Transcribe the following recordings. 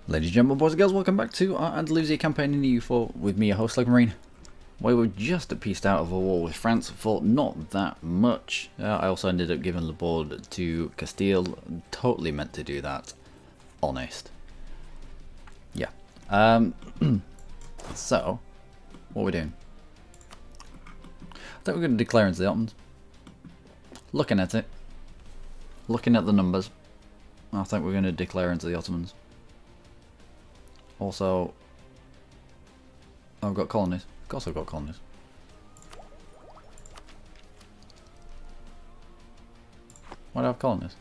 Ladies and gentlemen, boys and girls, welcome back to our Andalusia campaign in EU4 with me, your host, Luckymarine. We were just pieced out of a war with France for not that much. I also ended up giving the board to Castile. Totally meant to do that. Honest. Yeah. So, what are we doing? I think we're going to declare into the Ottomans. Looking at it. Looking at the numbers. I think we're going to declare into the Ottomans. Also, I've got colonies. Of course I've got colonies. Why do I have colonies?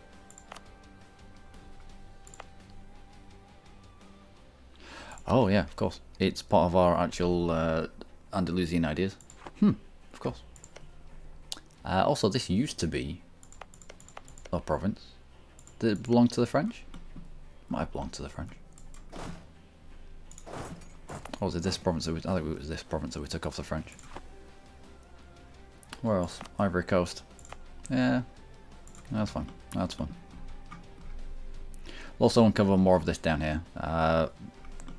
Oh yeah, of course. It's part of our actual Andalusian ideas. Of course. Also, this used to be a province. Did it belong to the French? Might have belonged to the French. Or was it this province that I think it was this province that we took off the French. Where else? Ivory Coast. Yeah, that's fine. That's fine. We'll also uncover more of this down here.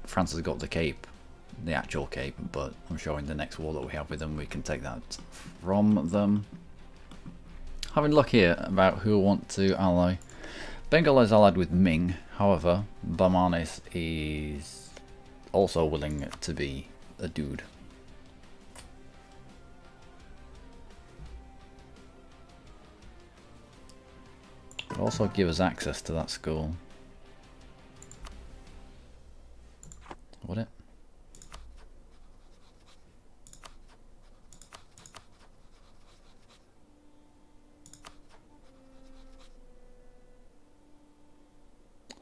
France has got the Cape, the actual Cape, but I'm showing the next war that we have with them, we can take that from them. Having a look here about who want to ally. Bengal is allied with Ming, however, Bamanes is also willing to be a dude. But also give us access to that school. Would it?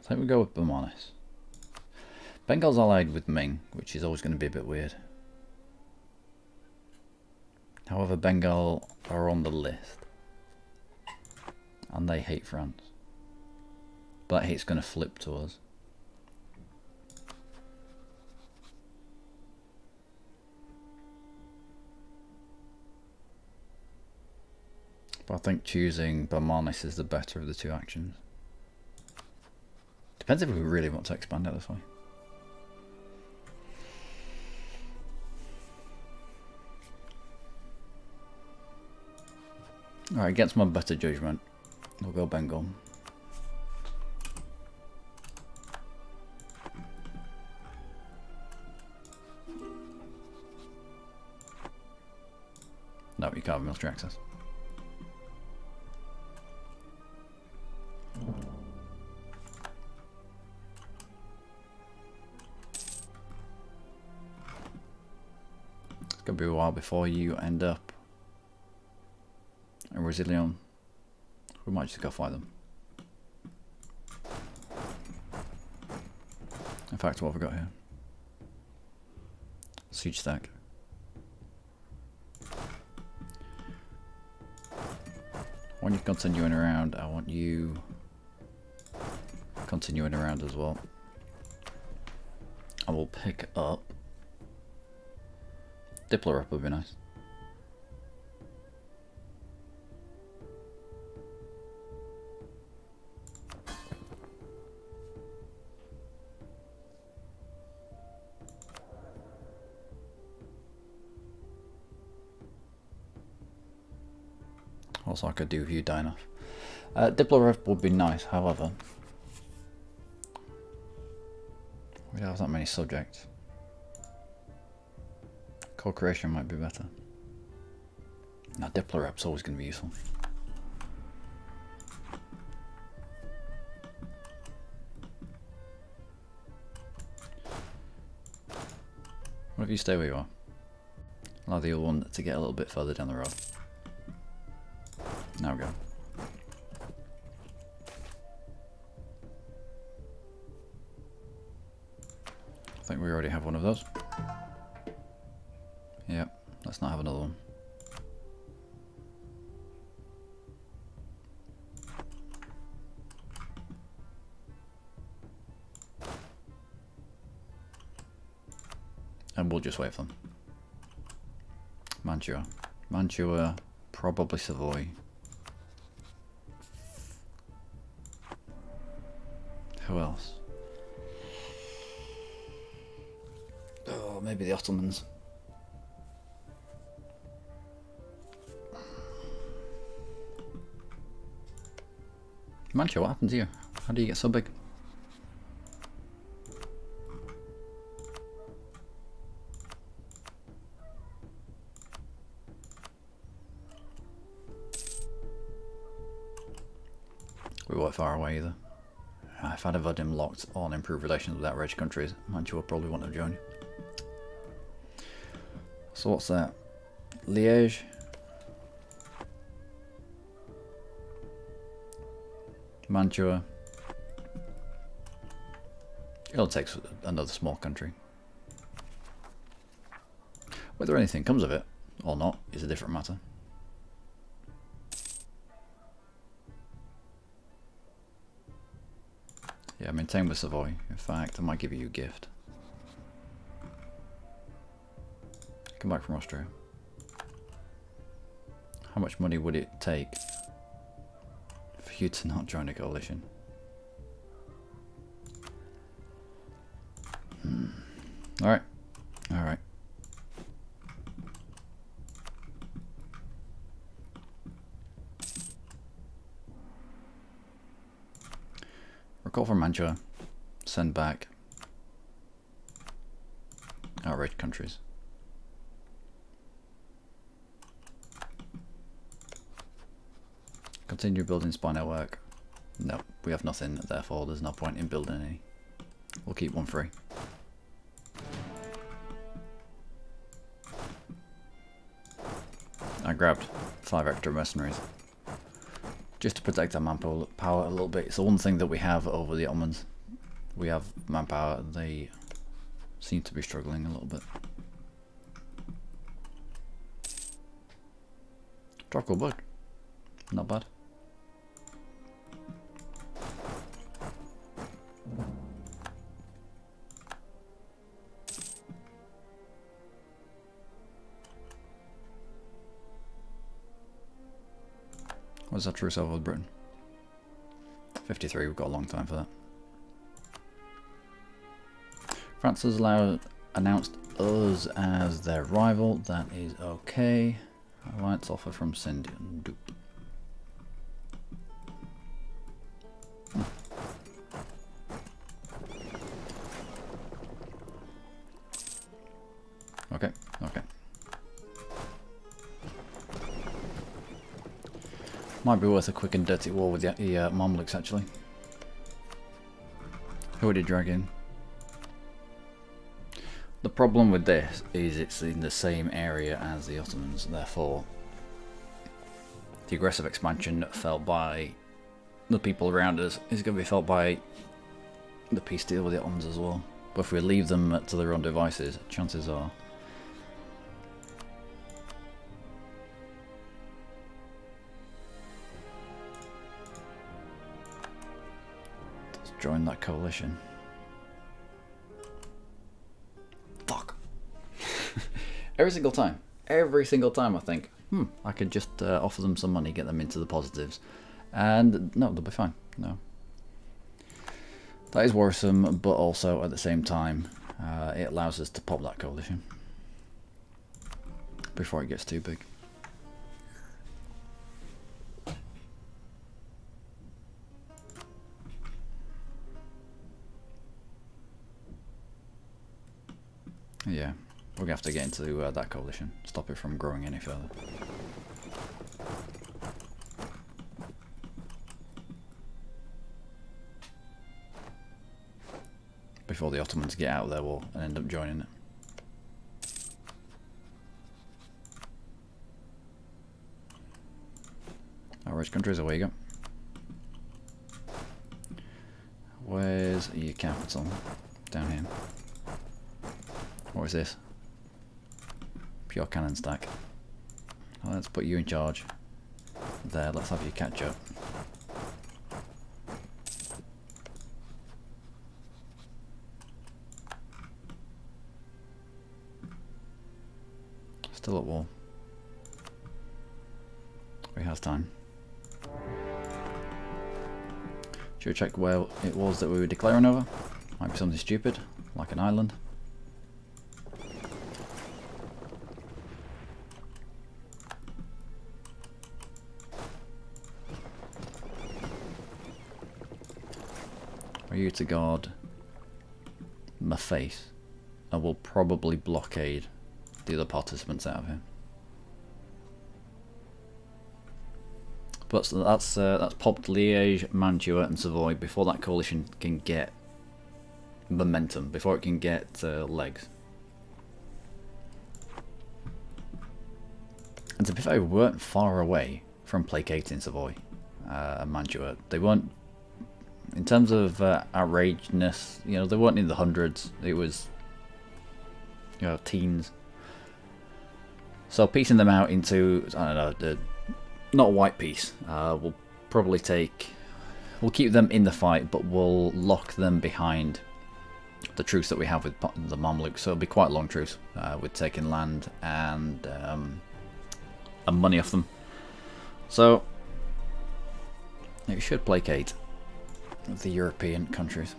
I think we go with Bamanes. Bengal's allied with Ming, which is always going to be a bit weird. However, Bengal are on the list. And they hate France. But that hate's going to flip to us. But I think choosing Bamanes is the better of the two actions. Depends if we really want to expand it this way. Alright, against my better judgment, we'll go Bengal. No, you can't have military access. It's gonna be a while before you end up in Brazilian. We might just go fight them. In fact, what have we got here? Siege stack. I want you continuing around. I want you continuing around as well. I will pick up. Diplo rep would be nice. Also, I could do View Dine Off. Diplo rep would be nice, however. We don't have that many subjects. Co-creation might be better. Now, Diplo rep's always going to be useful. What if you stay where you are? Allow the other one to get a little bit further down the road. Now we go. I think we already have one of those. Yep, let's not have another one. And we'll just wait for them. Mantua. Mantua, probably Savoy. Who else? maybe the Ottomans. Mancha, what happened to you? How do you get so big? We weren't far away either. If I'd have had him locked on improved relations with outraged countries, Mantua would probably want to join. So what's that? Liège? Mantua. It'll take another small country. Whether anything comes of it or not is a different matter. Yeah, maintain with Savoy. In fact, I might give you a gift. Come back from Austria. How much money would it take for you to not join a coalition? Alright. Alright. Recall from Mantua. Send back. Outraged countries. Continue building spy network. No, we have nothing, therefore there's no point in building any. We'll keep one free. I grabbed 5 extra mercenaries. Just to protect our manpower a little bit. It's the one thing that we have over the Ottomans. We have manpower, they seem to be struggling a little bit. Tropical bug. Not bad. What's that truce over with Britain? 53, we've got a long time for that. France has announced us as their rival. That is okay. Alliance offer from Sindup. Okay, okay. Might be worth a quick and dirty war with the Mamluks actually. Who would he drag in? The problem with this is it's in the same area as the Ottomans, therefore the aggressive expansion felt by the people around us is going to be felt by the peace deal with the Ottomans as well. But if we leave them to their own devices, chances are let's join that coalition. Fuck. Every single time I think, I could just offer them some money, get them into the positives, and no, they'll be fine. No. That is worrisome, but also at the same time, it allows us to pop that coalition before it gets too big. Yeah, we're gonna have to get into that coalition, stop it from growing any further. Before the Ottomans get out of their war and end up joining it. Our rich countries, away you go. Where's your capital? Down here. What is this? Pure cannon stack. Well, let's put you in charge. There, let's have you catch up. Still at war. We have time. Should we check where it was that we were declaring over? Might be something stupid, like an island. for you to guard my face. I will probably blockade the other participants out of here. But that's popped Liège, Mantua and Savoy before that coalition can get momentum, before it can get legs. And to be fair, we weren't far away from placating Savoy and Mantua. They weren't, in terms of outrageousness, you know, they weren't in the hundreds. It was, you know, teens. So piecing them out into, I don't know, not a white piece. We'll probably we'll keep them in the fight, but we'll lock them behind the truce that we have with the Mamluks. So it'll be quite a long truce with taking land and money off them. So it should placate the European countries.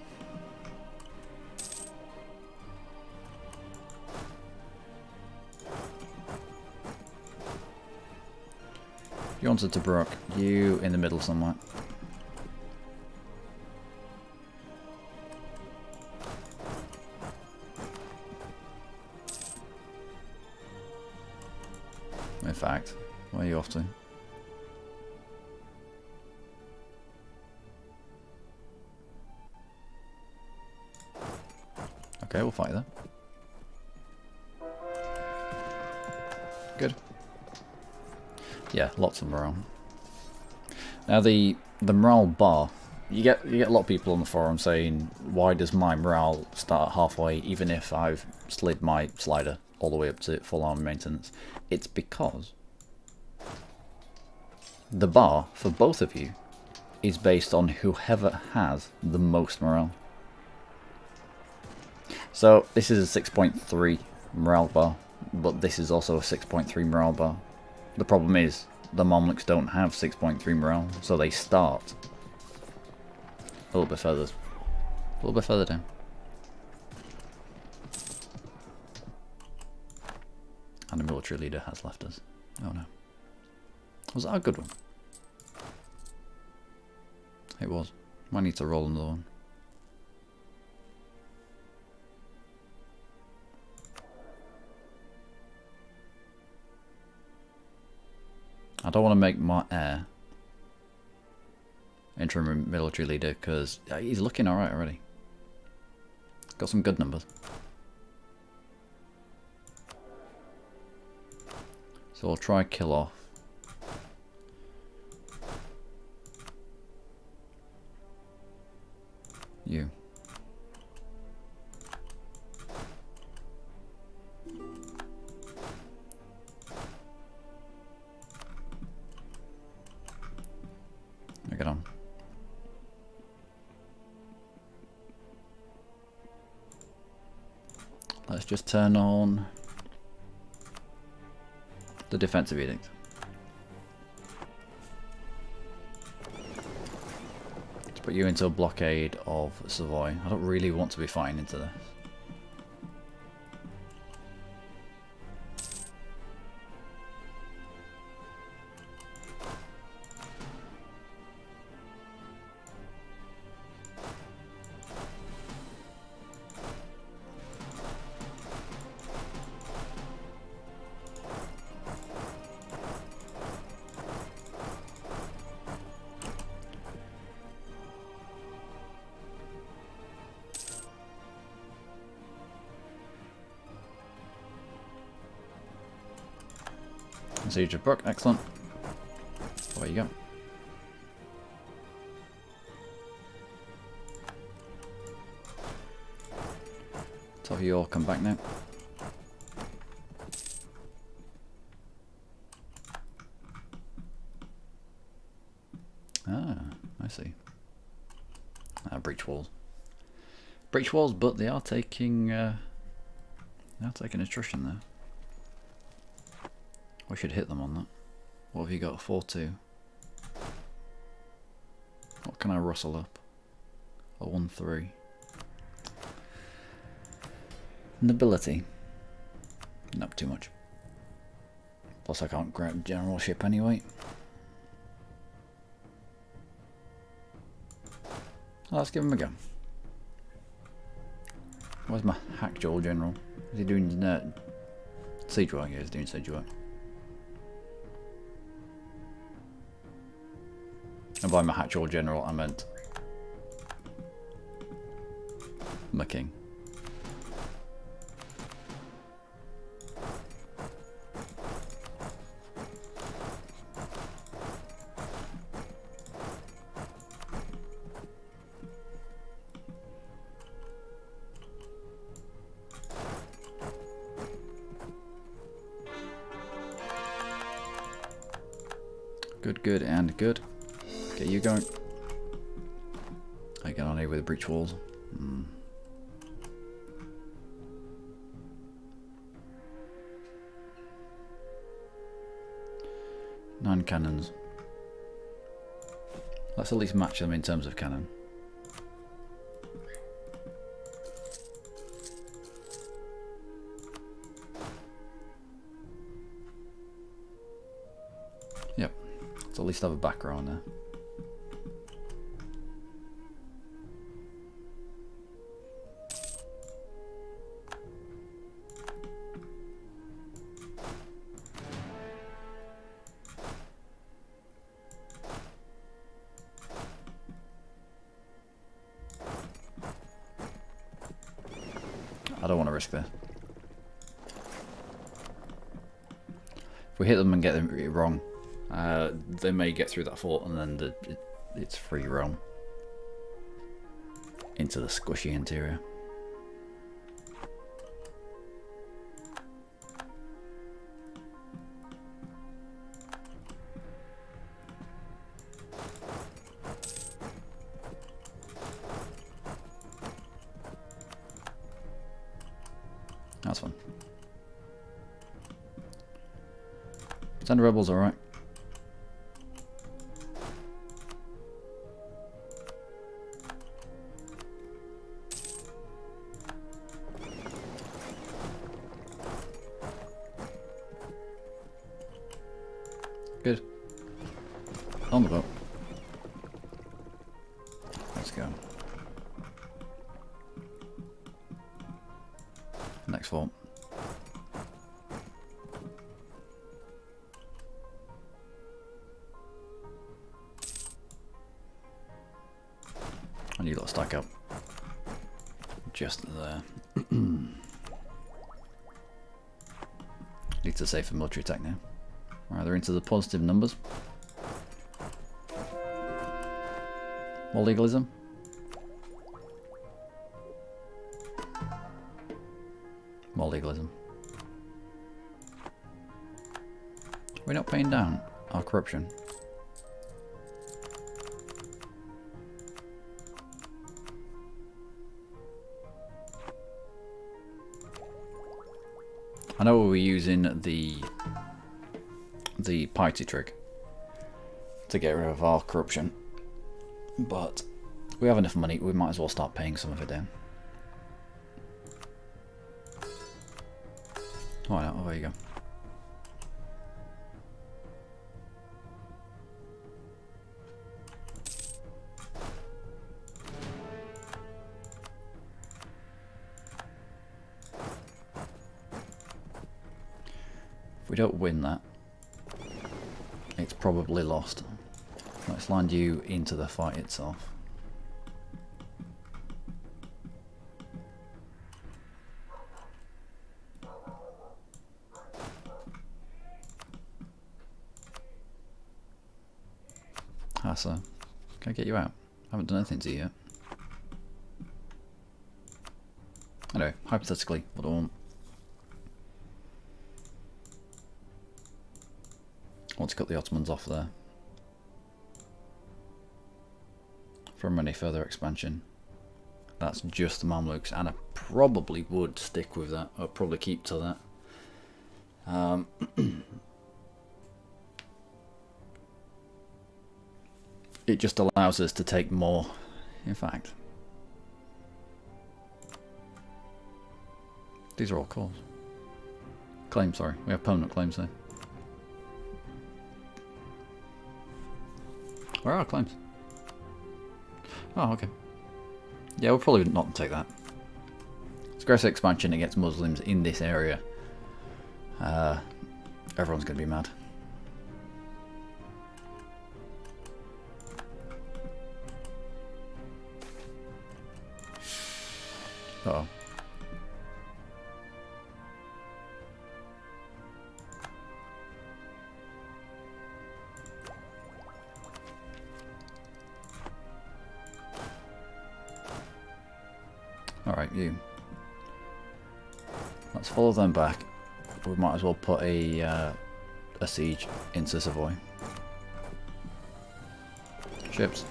You wanted to Brook, you in the middle somewhere. In fact, where are you off to? Okay, we'll fight there. Good. Yeah, lots of morale. Now the morale bar, you get a lot of people on the forum saying, why does my morale start halfway even if I've slid my slider all the way up to full army maintenance? It's because the bar for both of you is based on whoever has the most morale. So this is a 6.3 morale bar, but this is also a 6.3 morale bar. The problem is, the Mamluks don't have 6.3 morale, so they start a little bit further down. And the military leader has left us. Oh no. Was that a good one? It was. Might need to roll another one. I don't want to make my heir interim military leader because he's looking alright already. Got some good numbers. So I'll try kill off you. Get on. Let's just turn on the defensive edict. Let's put you into a blockade of Savoy. I don't really want to be fighting into this. Siege of Brook, excellent. Away you go. So you all come back now. Ah, I see. Breach walls. Breach walls, but they are taking attrition there. We should hit them on that. What have you got? 4-2. What can I rustle up? A 1-3. Nobility. Not too much. Plus I can't grab generalship anyway. Let's give him a go. Where's my Hackjaw General? Is he doing siege work? Yeah, he's doing siege work. And by my Hackjaw General, I meant my king. Good, good, and good. Get you going. I get on here with the breach walls. 9 cannons. Let's at least match them in terms of cannon. Yep. Let's at least have a back row on there. I don't want to risk this. If we hit them and get them wrong, they may get through that fort and then it's free roam into the squishy interior. That's fun. Pretend rebels, alright. Good. On the boat. Let's go. Next fort. And you lot stack up. Just there. Need to save for military attack now. Alright, they're into the positive numbers. More legalism. More legalism. We're not paying down our corruption. I know we're using the piety trick to get rid of our corruption, but we have enough money, we might as well start paying some of it down. Why not? Oh, there you go. If we don't win that, it's probably lost. Let's land you into the fight itself. Hassa, can I get you out? I haven't done anything to you yet. Anyway, hypothetically, what do I want? I want to cut the Ottomans off there from any further expansion. That's just the Mamluks, and I probably would stick with that. I'll probably keep to that. It just allows us to take more, in fact. These are all calls. Claims, sorry. We have permanent claims there. Where are our claims? Oh, okay. Yeah, we'll probably not take that. aggressive expansion against Muslims in this area. Everyone's going to be mad. Uh-oh. Alright, you. Let's follow them back. We might as well put a siege into Savoy. Ships.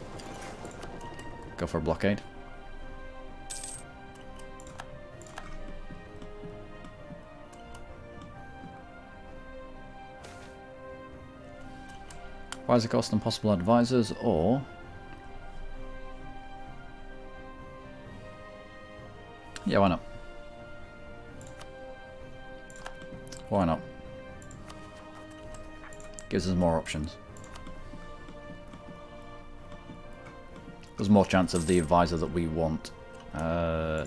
Go for a blockade. Advisor cost and possible advisors, or yeah, why not? Why not? Gives us more options. There's more chance of the advisor that we want. No.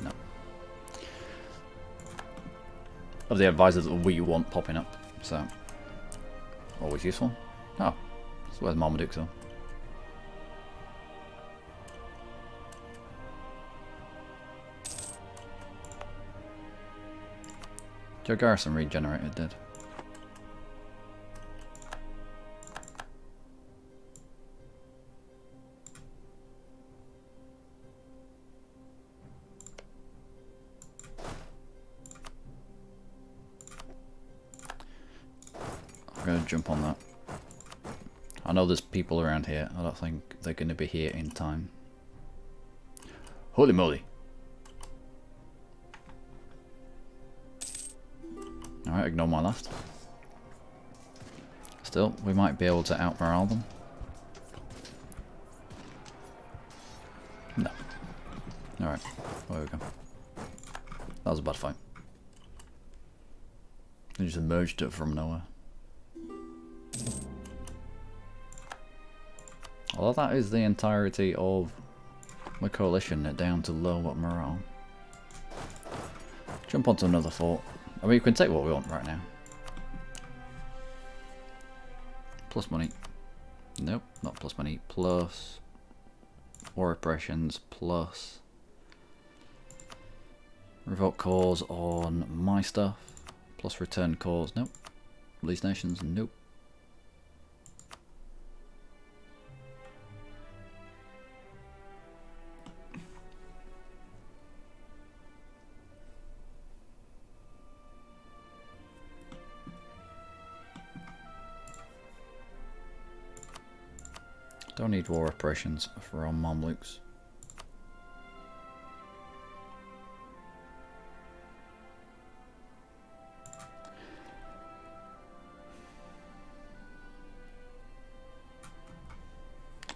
Of the advisor that we want popping up. So, always useful. Oh, so where's Marmaduke though? Your garrison regenerated, did. I'm going to jump on that. I know there's people around here. I don't think they're going to be here in time. Holy moly. Alright, ignore my last. Still, we might be able to out-morale them. No. Alright, there we go. That was a bad fight. They just emerged it from nowhere. Although that is the entirety of the coalition down to low morale. Jump onto another fort. I mean, you can take what we want right now. Plus money. Nope, not plus money. Plus war operations. Plus revoke cause on my stuff. Plus return cause. Nope. Release nations. Nope. Don't need war operations for our Mamluks.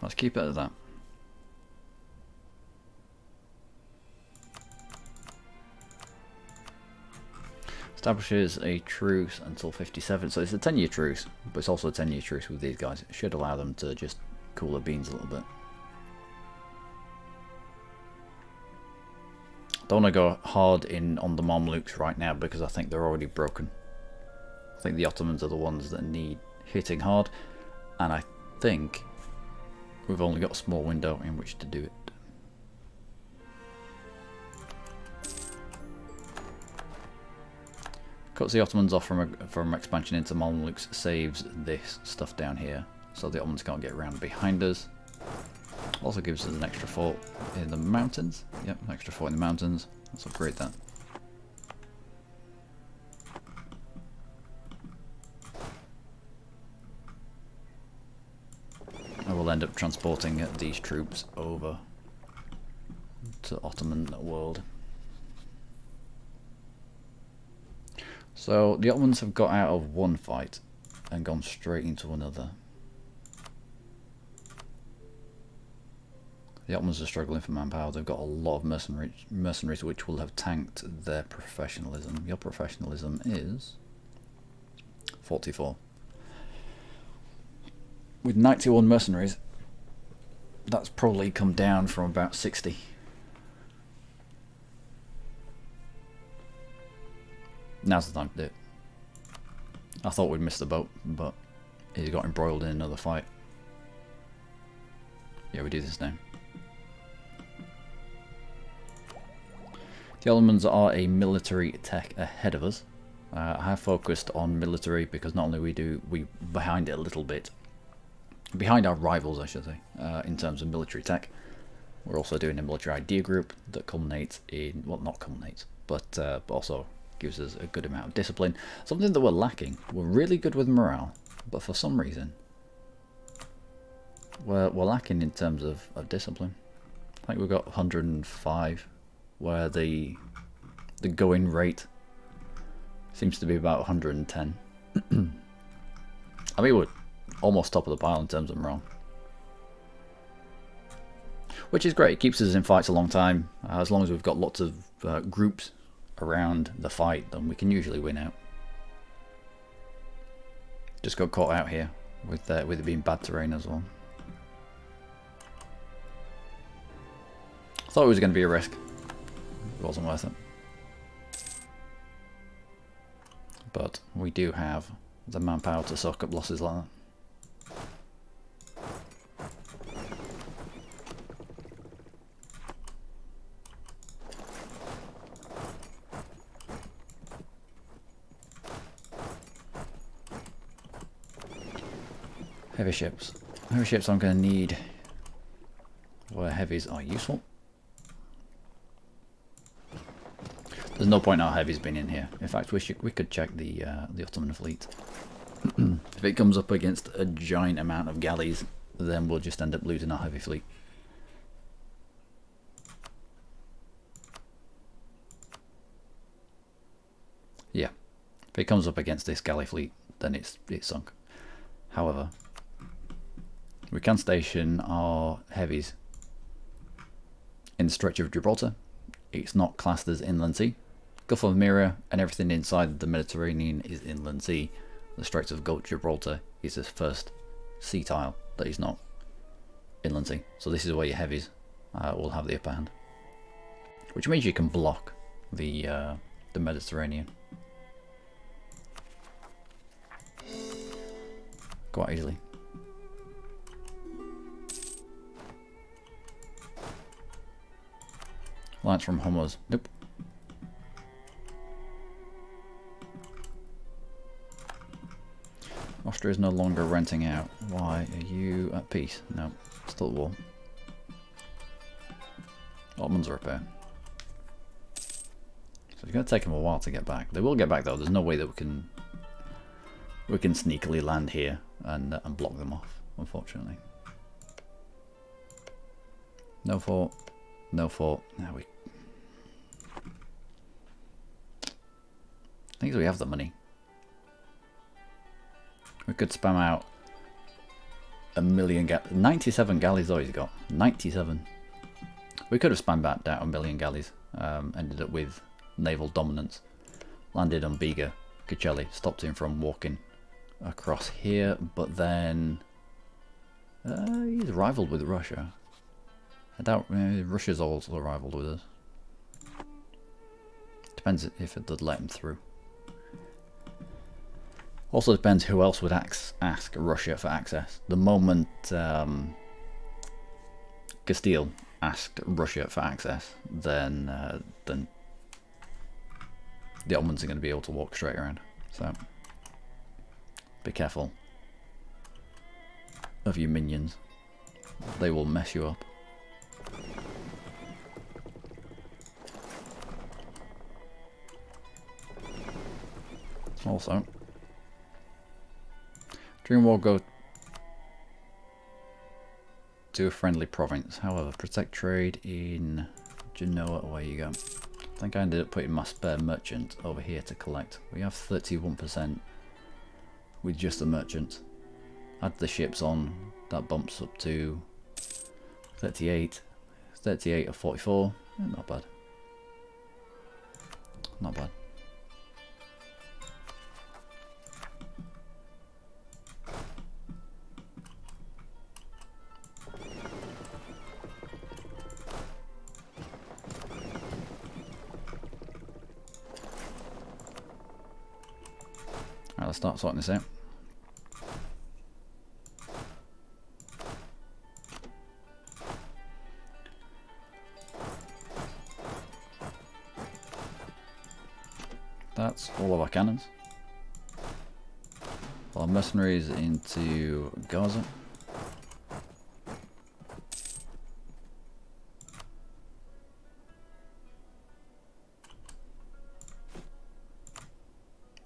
Let's keep it at that. Establishes a truce until 57, so it's a 10-year truce, but it's also a 10-year truce with these guys. It should allow them to just cool their beans a little bit. Don't want to go hard in on the Mamluks right now because I think they're already broken. I think the Ottomans are the ones that need hitting hard, and I think we've only got a small window in which to do it. Cuts the Ottomans off from expansion into Mamluks, saves this stuff down here, so the Ottomans can't get around behind us. Also gives us an extra fort in the mountains. Yep, an extra fort in the mountains. Let's upgrade that. I will end up transporting these troops over to Ottoman world. So the Ottomans have got out of one fight and gone straight into another. The Ottomans are struggling for manpower. They've got a lot of mercenaries which will have tanked their professionalism. Your professionalism is 44. With 91 mercenaries, that's probably come down from about 60. Now's the time to do it. I thought we'd missed the boat, but he got embroiled in another fight. Yeah, we do this now. The Ottomans are a military tech ahead of us. I have focused on military because not only we behind it a little bit, behind our rivals I should say, in terms of military tech, we're also doing a military idea group that culminates in, well not culminates, but also gives us a good amount of discipline. Something that we're lacking. We're really good with morale, but for some reason we're lacking in terms of discipline. I think we've got 105, where the going rate seems to be about 110. I mean, we're almost top of the pile in terms of morale, which is great. It keeps us in fights a long time. As long as we've got lots of groups around the fight, then we can usually win out. Just got caught out here with it being bad terrain as well. Thought it was going to be a risk. It wasn't worth it. But we do have the manpower to soak up losses like that. Heavy ships. Heavy ships I'm going to need where heavies are useful. There's no point our heavies being in here. In fact, we could check the Ottoman fleet. If it comes up against a giant amount of galleys, then we'll just end up losing our heavy fleet. Yeah, if it comes up against this galley fleet, then it's sunk. However, we can station our heavies in the Stretch of Gibraltar. It's not classed as inland sea. Gulf of Meria and everything inside the Mediterranean is inland sea. The Straits of Gibraltar is the first sea tile that is not inland sea. So this is where your heavies will have the upper hand, which means you can block the Mediterranean quite easily. Lance from Hummers. Nope. Austria is no longer renting out. Why are you at peace? No, still at war. Ottomans are repair. So it's going to take them a while to get back. They will get back though. There's no way that we can sneakily land here and block them off, unfortunately. No fort. No fort. Now we. I think we have the money. We could spam out a million 97 galleys though he's got. 97. We could have spammed out a million galleys. Ended up with naval dominance. Landed on Biga. Cacelli stopped him from walking across here, but then he's rivaled with Russia. I doubt Russia's also rivaled with us. Depends if it did let him through. Also depends who else would ask Russia for access. The moment Castile asked Russia for access, then the Ottomans are going to be able to walk straight around. So be careful of your minions. They will mess you up. Also, during war go to a friendly province. However, protect trade in Genoa. Away you go. I think I ended up putting my spare merchant over here to collect. We have 31% with just the merchant. Add the ships on, that bumps up to 38. 38 or 44. Not bad. Not bad. let's start sorting this out. That's all of our cannons. Our mercenaries into Gaza.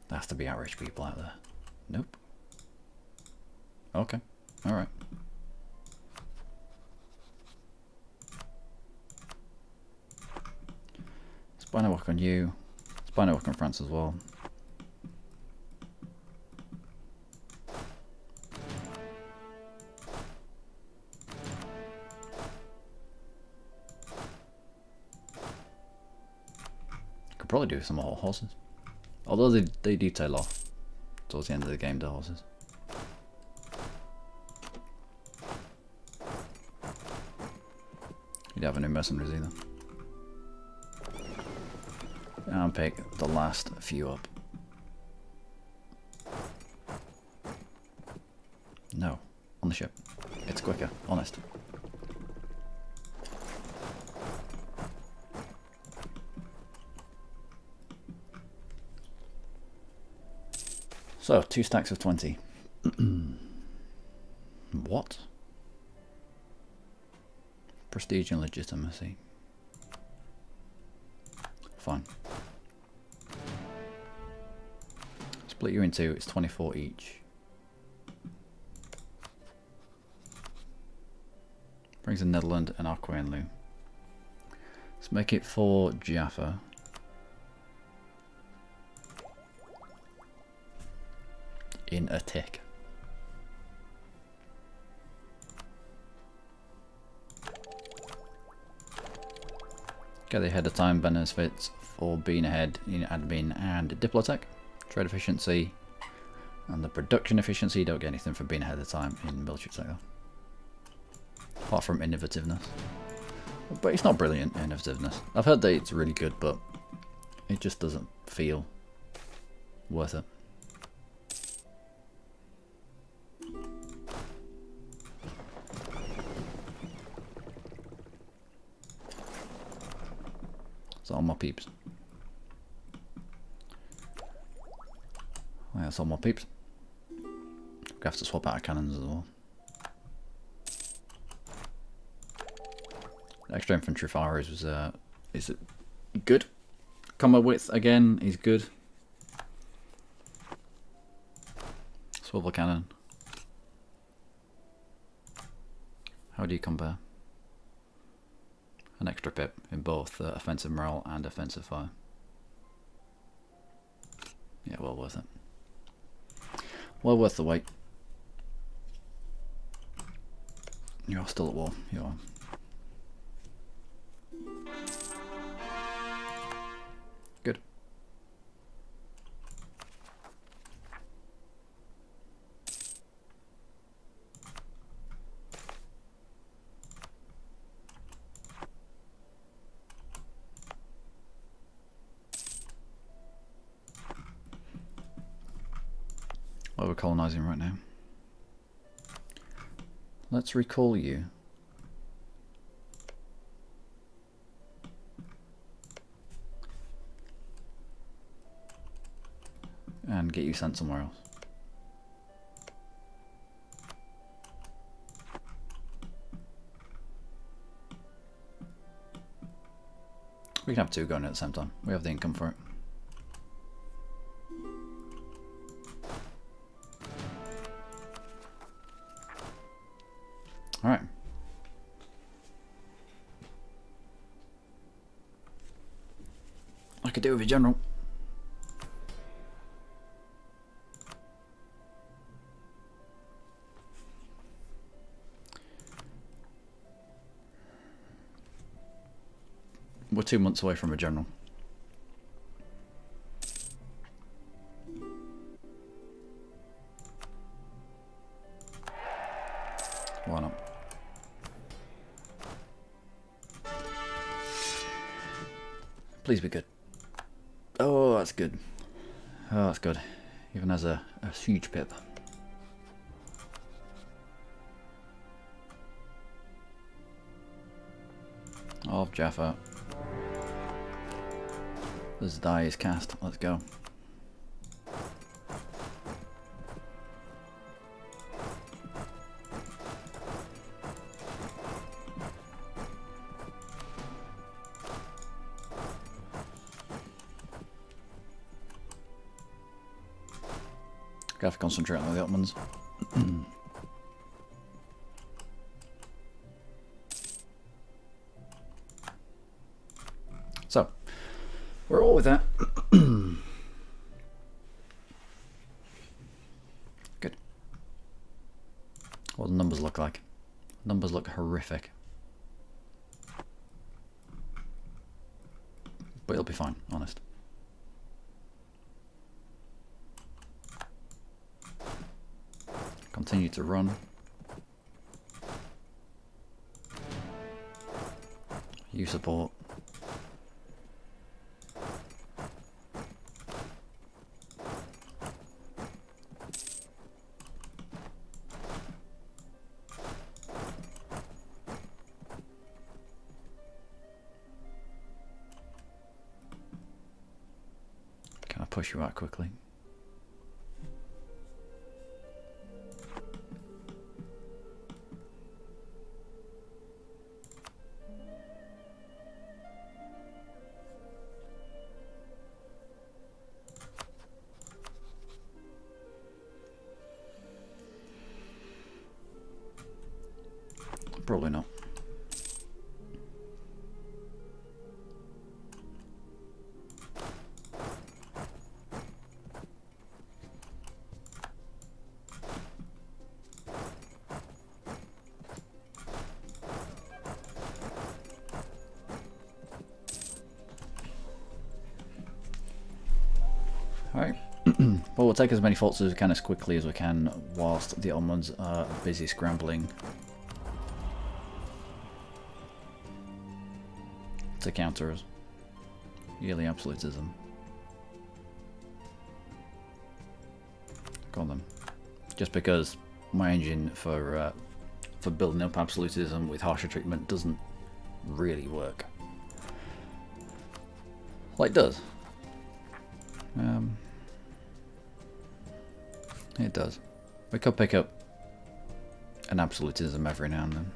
There has to be Irish people out there. Nope. Okay. Alright. Spy network on you. Spy network on France as well. Could probably do some more horses. Although they do tail off towards the end of the game, the horses. You don't have any mercenaries either. And pick the last few up. No, on the ship. It's quicker, honest. So, 2 stacks of 20. What? Prestige and legitimacy. Fine. Split you in two, it's 24 each. Brings a Netherlands and Aqua and Lou. Let's make it for Jaffa. In a tick. Get the ahead of time benefits for being ahead in admin and Diplotech. Trade efficiency and the production efficiency. You don't get anything for being ahead of time in military sector. Apart from innovativeness. But it's not brilliant innovativeness. I've heard that it's really good, but it just doesn't feel worth it. So all my peeps. Yeah, that's all my peeps. We have to swap out our cannons as well. Extra infantry fire is good. Combo width again is good. Swivel cannon. How do you compare? An extra pip in both offensive morale and offensive fire. Yeah, well worth it. Well worth the wait. You are still at war. You are. Good. Well, we're colonizing right now. Let's recall you. And get you sent somewhere else. We can have two going at the same time. We have the income for it. Alright. I could do with a general. We're 2 months away from a general. Why not? Please be good. Oh, that's good. Oh, that's good. Even has a huge pip. Of Jaffa. This die is cast. Let's go. Gotta have to concentrate on the Ottomans. So, we're all with that. Good. What do the numbers look like? Numbers look horrific. But it'll be fine, honest. Continue to run. You support. Can I push you out quickly? Probably not. Alright. Well, we'll take as many forts as we can as quickly as we can whilst the Ottomans are busy scrambling to counter us. Yearly absolutism. Go on then. Just because my engine for building up absolutism with harsher treatment doesn't really work. Well, it does. It does. We could pick up an absolutism every now and then.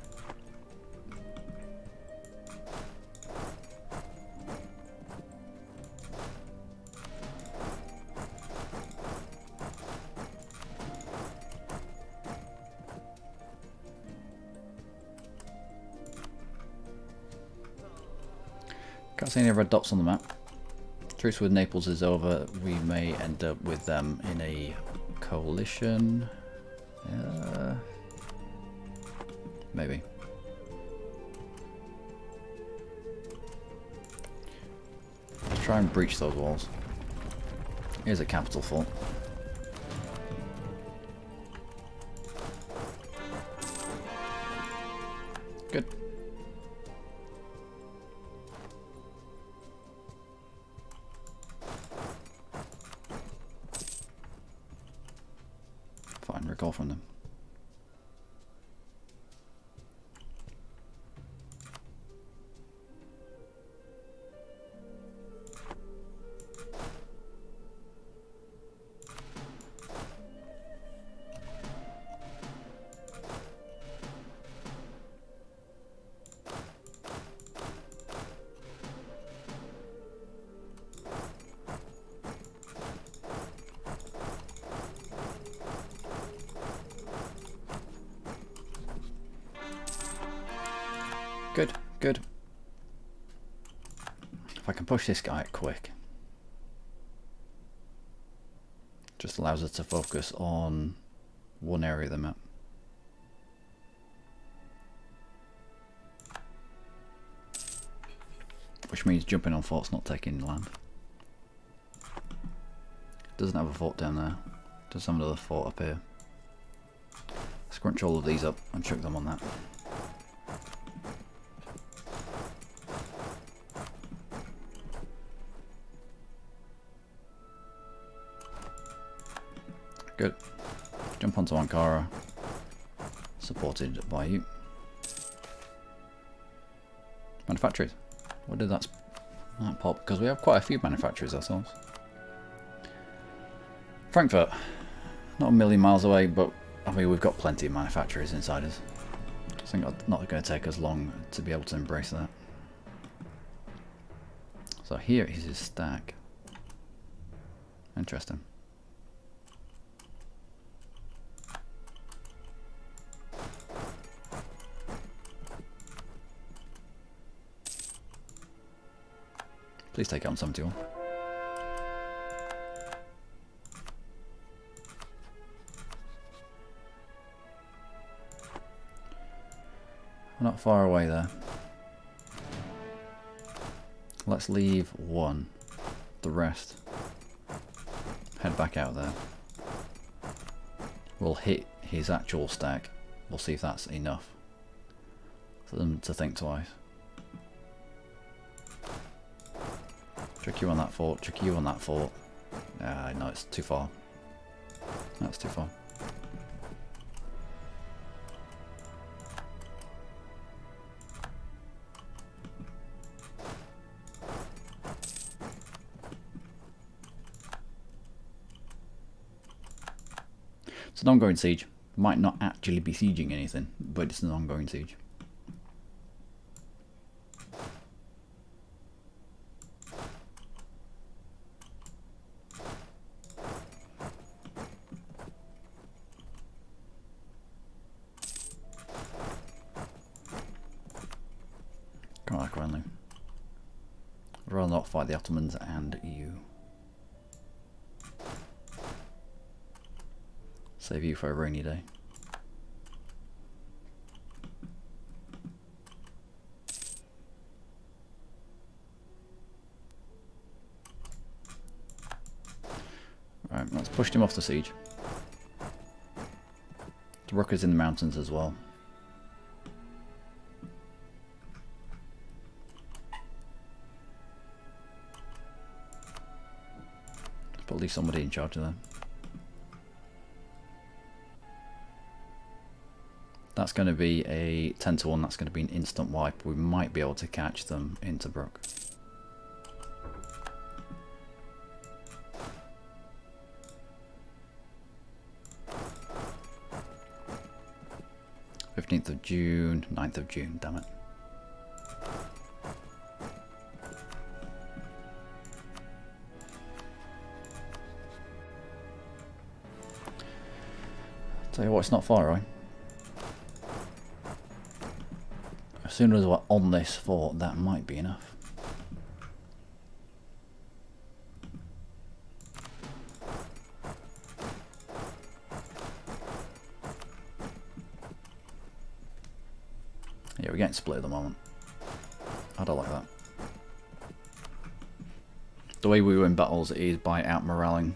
Can't see any red dots on the map. Truce with Naples is over. We may end up with them in a coalition. Maybe. Let's try and breach those walls. Here's a capital fort. Good. Fine, recall from them. Good, good. If I can push this guy quick. Just allows us to focus on one area of the map. Which means jumping on forts, not taking land. Doesn't have a fort down there. Does have another fort up here. Scrunch all of these up and chuck them on that. Good. Jump onto Ankara. Supported by you. Manufacturers. What did that pop? Because we have quite a few manufacturers ourselves. Frankfurt. Not a million miles away, but I mean we've got plenty of manufacturers inside us. I think it's not going to take us long to be able to embrace that. So here is his stack. Interesting. Please take it on 71. We're not far away there. Let's leave one. The rest. Head back out there. We'll hit his actual stack. We'll see if that's enough for them to think twice. Trick you on that fort, trick you on that fort. No, it's too far. That's too far. It's an ongoing siege. Might not actually be sieging anything, but it's an ongoing siege. Come on, Cranley. I'd rather not fight the Ottomans and you. Save you for a rainy day. Right, let's push him off the siege. The rook is in the mountains as well. Put at least somebody in charge of them. That's going to be a 10 to 1, that's going to be an instant wipe. We might be able to catch them in Tobruk. June, 9th of June, damn it. Tell you what, it's not far away. As soon as we're on this fort, that might be enough. Yeah, we're getting split at the moment. I don't like that. The way we win battles is by out-moralling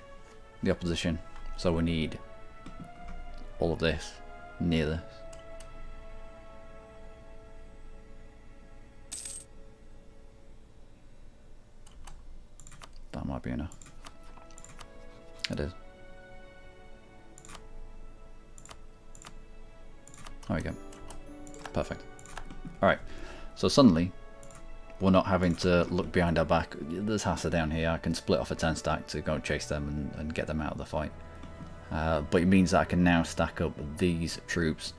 the opposition. So we need all of this near this. That might be enough. It is. There we go. Perfect. Alright, so suddenly we're not having to look behind our back. There's Hassa down here. I can split off a 10 stack to go and chase them and get them out of the fight. But it means that I can now stack up these troops.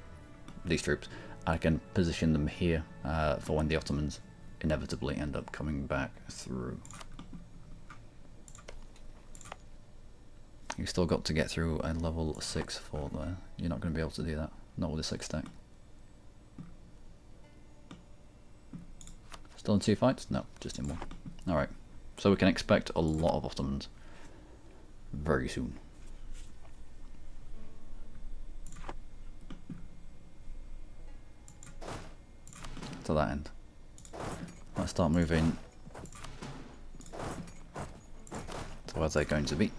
I can position them here for when the Ottomans inevitably end up coming back through. You've still got to get through a level 6 fort there. You're not going to be able to do that. Not with a 6 stack. Still in 2 fights? No, just in 1. Alright, so we can expect a lot of Ottomans very soon. To that end. Let's start moving to where they're going to be.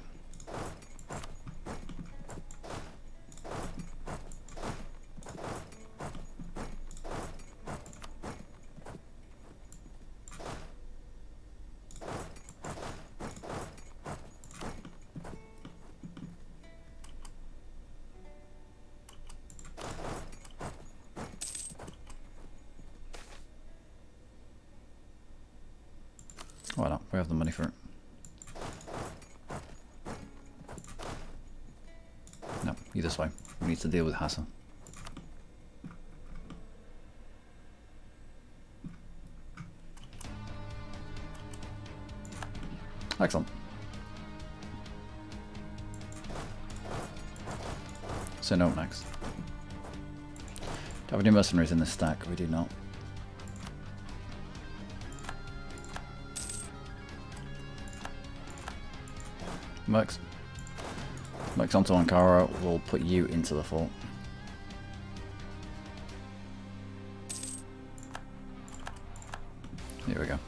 we have the money for it. No, you this way. We need to deal with hassle. Excellent. So no next. Do we have any mercenaries in this stack? We do not. Mercs. Mercs onto Ankara, we'll put you into the fort. Here we go.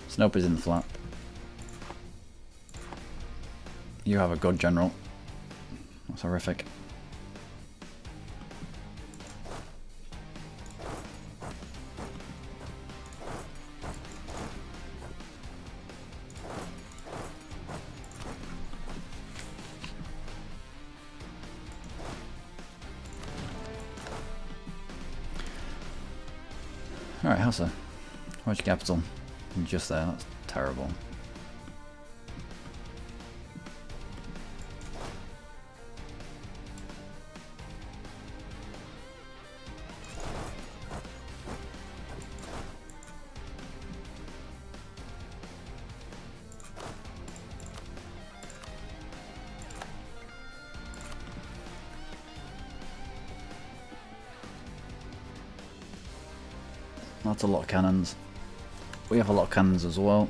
Snope is in the flat. You have a good general. That's horrific. Alright, Hausa. Where's your capital? Just there, that's terrible. That's a lot of cannons. We have a lot of cannons as well.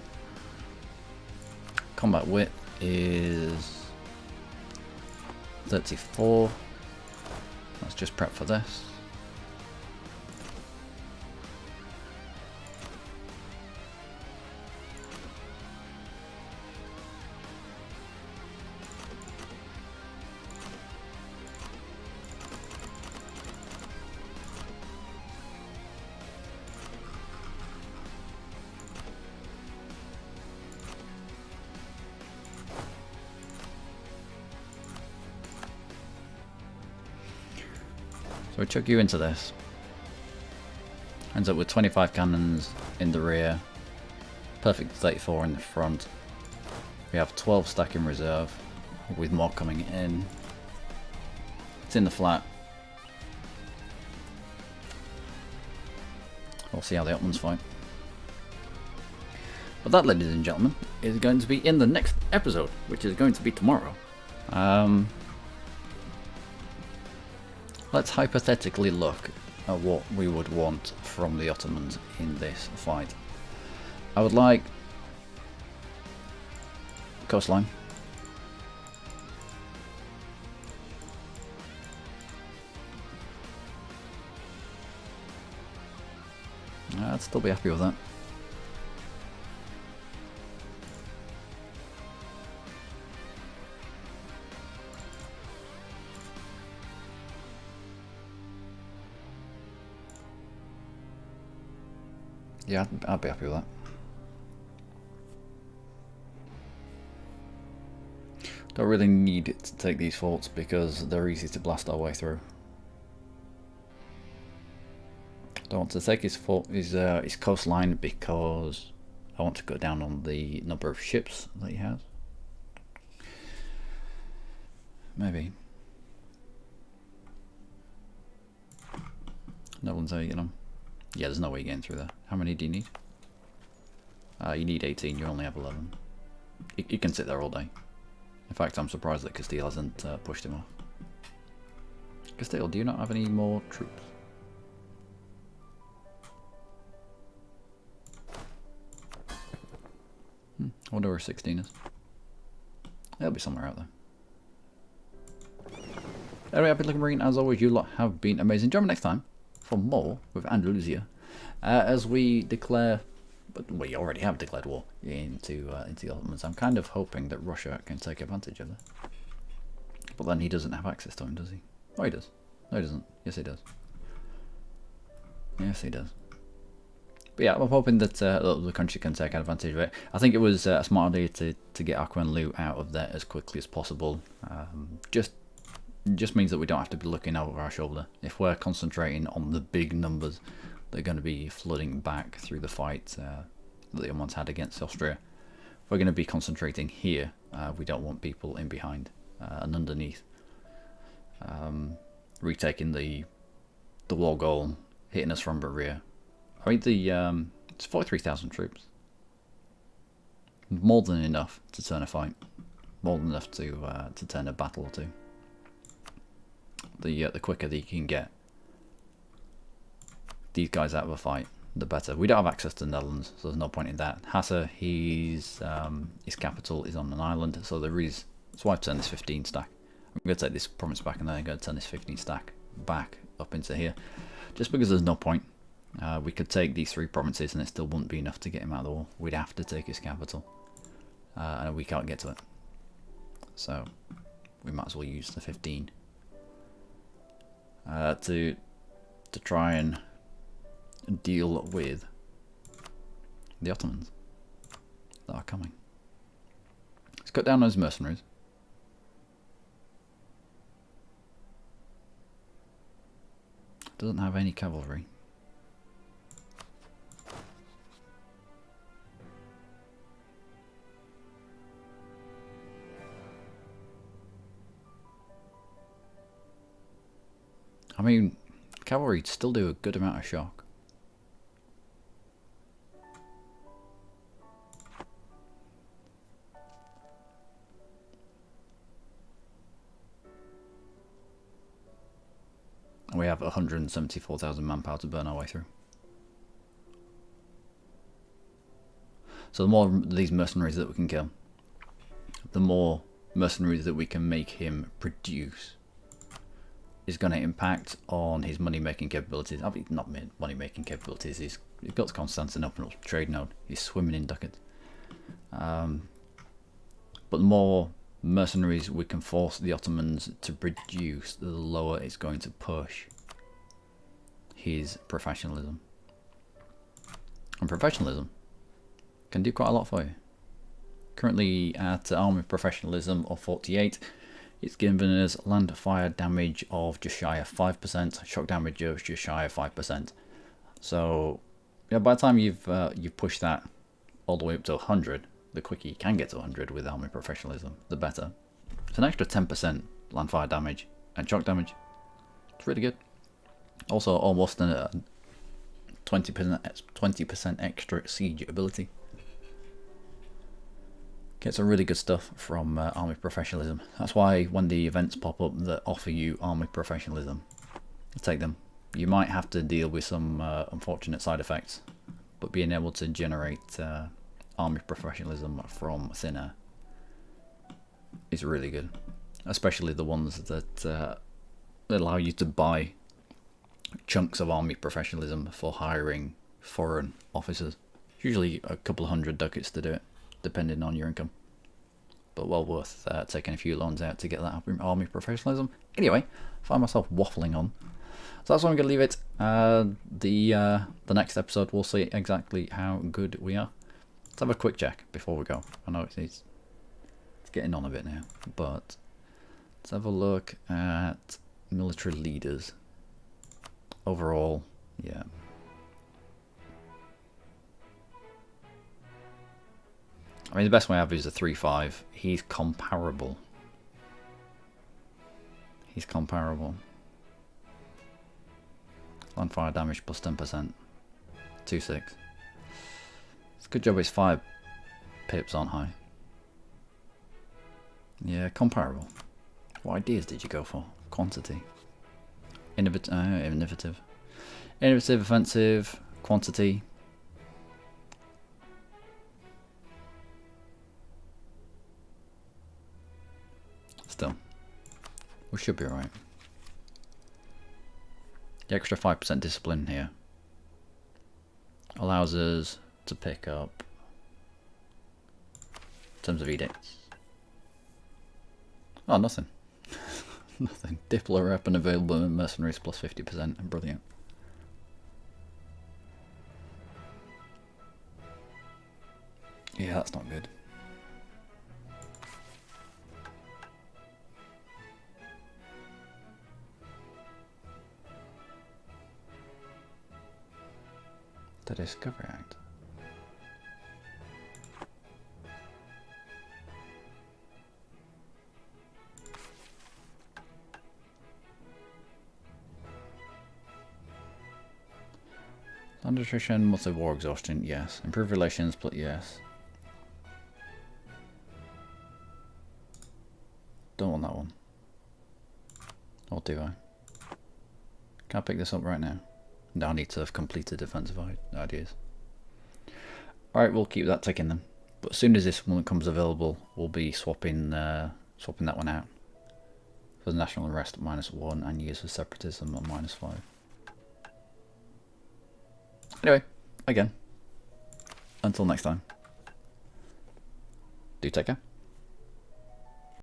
Combat wit is 34. Let's just prep for this. So we chuck you into this. Ends up with 25 cannons in the rear. Perfect 34 in the front. We have 12 stack in reserve, with more coming in. It's in the flat. We'll see how the Ottomans fight. But that, ladies and gentlemen, is going to be in the next episode, which is going to be tomorrow. Let's hypothetically look at what we would want from the Ottomans in this fight. I would like coastline. I'd still be happy with that. Yeah, I'd be happy with that. Don't really need to take these forts because they're easy to blast our way through. Don't want to take his fort, his coastline because I want to cut down on the number of ships that he has. Maybe. No one's how you get on. Yeah, there's no way you're getting through there. How many do you need? You need 18, you only have 11. You can sit there all day. In fact, I'm surprised that Castile hasn't pushed him off. Castile, do you not have any more troops? I wonder where 16 is. It'll be somewhere out there. Anyway, I've been Luckymarine. As always, you lot have been amazing. Join me next time for more with Andalusia, as we declare, but we already have declared war into the Ottomans. I'm kind of hoping that Russia can take advantage of that, but then he doesn't have access to him, does he? Oh, he does. No, he doesn't. Yes, he does. Yes, he does. But yeah, I'm hoping that the country can take advantage of it. I think it was a smart idea to get Aqua and Loot out of there as quickly as possible. Just means that we don't have to be looking over our shoulder. If we're concentrating on the big numbers, they're going to be flooding back through the fight that the Ottomans had against Austria. We're going to be concentrating here. We don't want people in behind and underneath. Retaking the wall goal, hitting us from the rear. I mean, it's 43,000 troops. More than enough to turn a fight. More than enough to turn a battle or two. The quicker that you can get these guys out of a fight, the better. We don't have access to the Netherlands, so there's no point in that. Hassa, his capital is on an island, so there is. That's why I've turned this 15 stack. I'm going to take this province back, and then I'm going to turn this 15 stack back up into here, just because there's no point. We could take these 3 provinces, and it still wouldn't be enough to get him out of the war. We'd have to take his capital, and we can't get to it. So we might as well use the 15 to try and deal with the Ottomans that are coming. Let's cut down those mercenaries. Doesn't have any cavalry. I mean, cavalry still do a good amount of shock. We have 174,000 manpower to burn our way through. So the more these mercenaries that we can kill, the more mercenaries that we can make him produce, is going to impact on his money-making capabilities. I mean, not money-making capabilities. He's got Constantinople trade node. He's swimming in ducats. But the more mercenaries we can force the Ottomans to produce, the lower it's going to push his professionalism. And professionalism can do quite a lot for you. Currently at army professionalism of 48, it's given us land fire damage of just shy of 5%, shock damage of just shy of 5%. So yeah, by the time you've pushed that all the way up to 100, the quicker you can get to 100 with army professionalism, the better. It's an extra 10% land fire damage and shock damage. It's really good. Also almost a 20% extra siege ability. Get some really good stuff from army professionalism. That's why when the events pop up that offer you army professionalism, take them. You might have to deal with some unfortunate side effects, but being able to generate army professionalism from thin air is really good, especially the ones that allow you to buy chunks of army professionalism for hiring foreign officers. Usually a couple of hundred ducats to do it, depending on your income, but well worth taking a few loans out to get that army professionalism. Anyway, I find myself waffling on, so that's why I'm going to leave it. The next episode we'll see exactly how good we are. Let's have a quick check before we go. I know it's getting on a bit now, but let's have a look at military leaders. Overall, yeah. I mean, the best way I have is a 3-5. He's comparable. He's comparable. Land fire damage plus 10%. 2-6. It's a good job his fire pips aren't high. Yeah, comparable. What ideas did you go for? Quantity. Innovative. Innovative, offensive, quantity. Still, we should be alright. The extra 5% discipline here allows us to pick up in terms of edicts. Oh, nothing. Nothing. Diplo rep and available mercenaries plus 50%. Brilliant. Yeah, that's not good. The Discovery Act. Nutrition, must have war exhaustion, yes. Improve relations, but yes. Don't want that one. Or do I? Can I pick this up right now? No, I need to have completed defensive ideas. Alright, we'll keep that ticking then. But as soon as this one becomes available, we'll be swapping swapping that one out. For national unrest -1 and years of separatism at -5. Anyway, again, until next time, do take care.